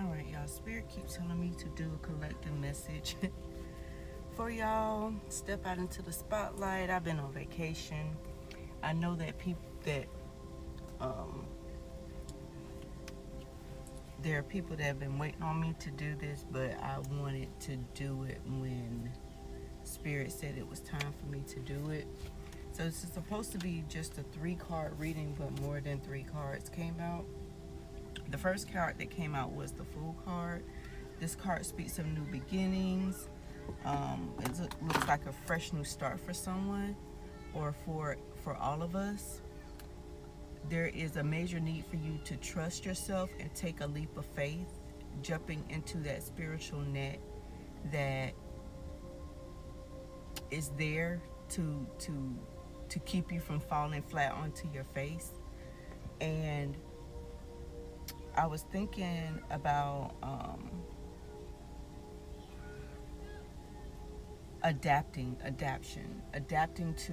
Alright, y'all. Spirit keeps telling me to do a collective message for y'all. Step out into the spotlight. I've been on vacation. I know that um, there are people that have been waiting on me to do this, but I wanted to do it when Spirit said it was time for me to do it. So this is supposed to be just a 3-card reading, but more than 3 cards came out. The first card that came out was the Fool card. This card speaks of new beginnings. It looks like a fresh new start for someone, or for all of us. There is a major need for you to trust yourself and take a leap of faith, jumping into that spiritual net that is there to keep you from falling flat onto your face. And I was thinking about adapting to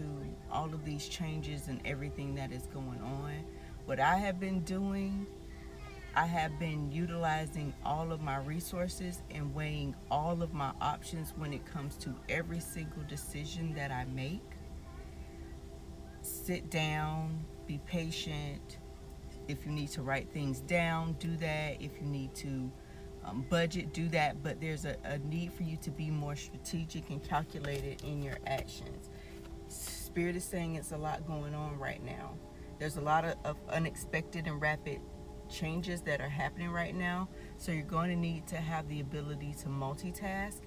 all of these changes and everything that is going on. What I have been doing, I have been utilizing all of my resources and weighing all of my options when it comes to every single decision that I make. Sit down, be patient. If you need to write things down, do that. If you need to budget, do that. But there's a need for you to be more strategic and calculated in your actions. Spirit is saying it's a lot going on right now. There's a lot of unexpected and rapid changes that are happening right now. So you're going to need to have the ability to multitask.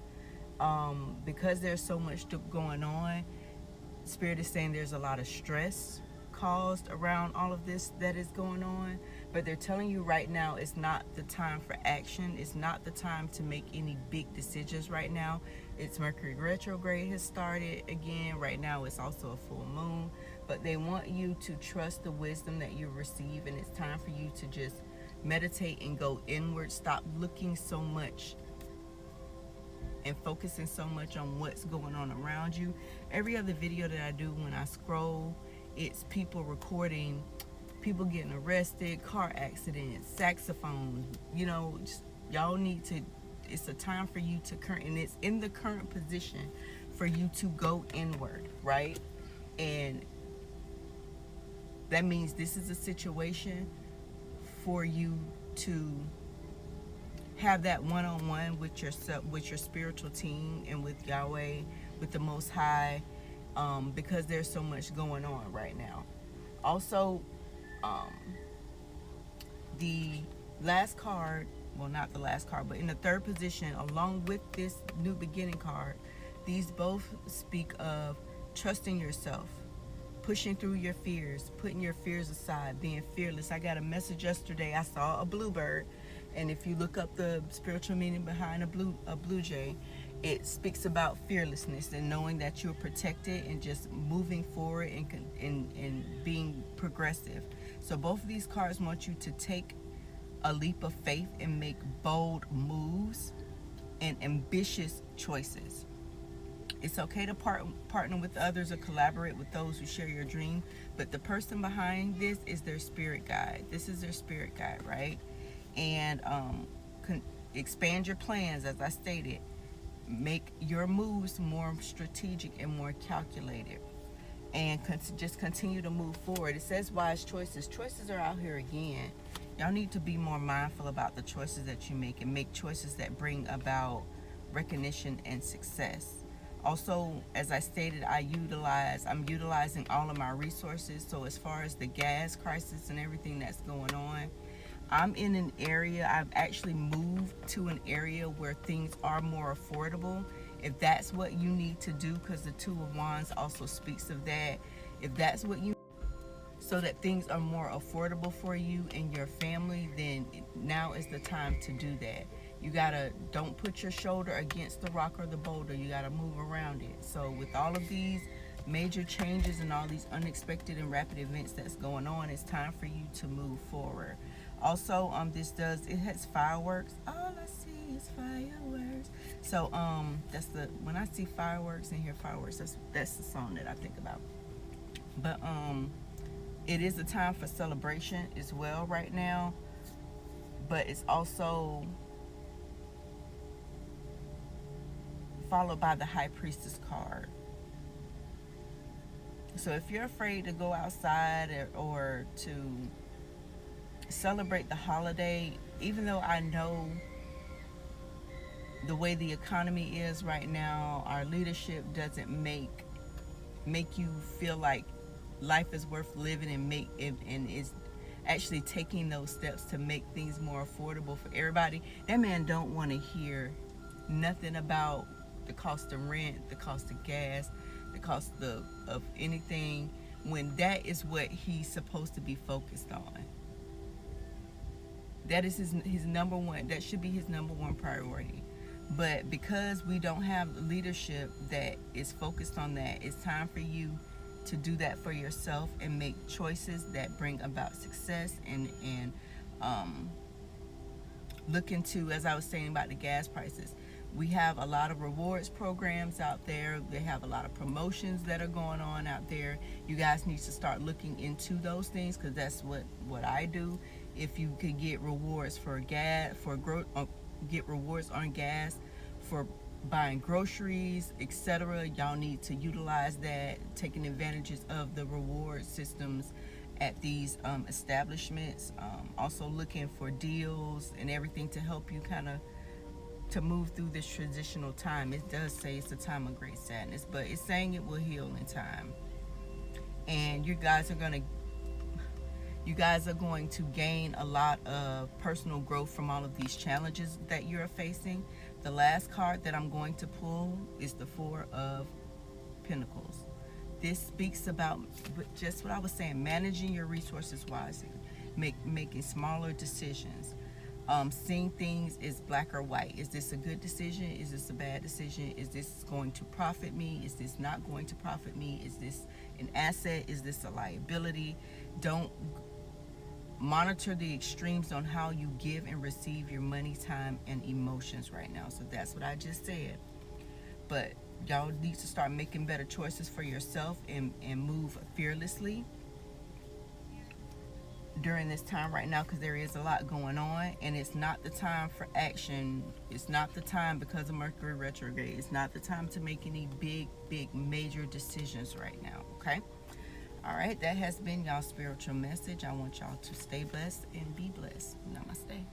Because there's so much going on, Spirit is saying there's a lot of stress caused around all of this that is going on, but they're telling you right now it's not the time for action. It's not the time to make any big decisions right now. It's Mercury retrograde has started again. Right now it's also a full moon, but they want you to trust the wisdom that you receive, and it's time for you to just meditate and go inward. Stop looking so much and focusing so much on what's going on around you. Every other video that I do, when I scroll, it's people recording people getting arrested, car accidents, saxophones. Y'all need to, it's a time for you to and it's in the current position for you to go inward, right? And that means this is a situation for you to have that one-on-one with yourself, with your spiritual team, and with Yahweh, with the Most High, because there's so much going on right now. Also, the last card, well, not the last card, but in the third position, along with this new beginning card, these both speak of trusting yourself, pushing through your fears, putting your fears aside, being fearless. I got a message yesterday. I saw a bluebird, and if you look up the spiritual meaning behind a blue jay, it speaks about fearlessness and knowing that you're protected and just moving forward and being progressive. So both of these cards want you to take a leap of faith and make bold moves and ambitious choices. It's okay to partner with others or collaborate with those who share your dream, but the person behind this is their spirit guide. This is their spirit guide, right? And expand your plans, as I stated. Make your moves more strategic and more calculated, and just continue to move forward. It says wise choices. Choices are out here again. Y'all need to be more mindful about the choices that you make, and make choices that bring about recognition and success. Also, as I stated, I'm utilizing all of my resources. So as far as the gas crisis and everything that's going on, I'm in an area, I've actually moved to an area where things are more affordable. If that's what you need to do, because the Two of Wands also speaks of that, if that's what you, so that things are more affordable for you and your family, then now is the time to do that. You gotta, don't put your shoulder against the rock or the boulder. You gotta move around it. So with all of these major changes and all these unexpected and rapid events that's going on, it's time for you to move forward. Also, it has fireworks. All I see is fireworks. So that's when I see fireworks and hear fireworks, that's the song that I think about. But it is a time for celebration as well right now. But it's also followed by the High Priestess card. So if you're afraid to go outside or to celebrate the holiday, even though I know the way the economy is right now, our leadership doesn't make you feel like life is worth living and make it, and is actually taking those steps to make things more affordable for everybody. That man don't want to hear nothing about the cost of rent, the cost of gas, the cost of anything, when that is what he's supposed to be focused on. That is his number one. That should be his number one priority. But because we don't have leadership that is focused on that, it's time for you to do that for yourself and make choices that bring about success, and look into, as I was saying about the gas prices, we have a lot of rewards programs out there. They have a lot of promotions that are going on out there. You guys need to start looking into those things, because that's what I do. If you could get rewards for gas, get rewards on gas for buying groceries, etc., y'all need to utilize that, taking advantages of the reward systems at these establishments. Also looking for deals and everything to help you kind of to move through this transitional time. It does say it's a time of great sadness, but it's saying it will heal in time. And you guys are going to gain a lot of personal growth from all of these challenges that you're facing. The last card that I'm going to pull is the Four of Pentacles. This speaks about just what I was saying, managing your resources wisely, making smaller decisions, seeing things as black or white. Is this a good decision? Is this a bad decision? Is this going to profit me? Is this not going to profit me? Is this an asset? Is this a liability? Don't monitor the extremes on how you give and receive your money, time, and emotions right now. So that's what I just said. But y'all need to start making better choices for yourself and move fearlessly during this time right now, because there is a lot going on, and it's not the time for action. It's not the time, because of Mercury retrograde, it's not the time to make any big major decisions right now. Okay, all right, that has been y'all's spiritual message. I want y'all to stay blessed and be blessed. Namaste.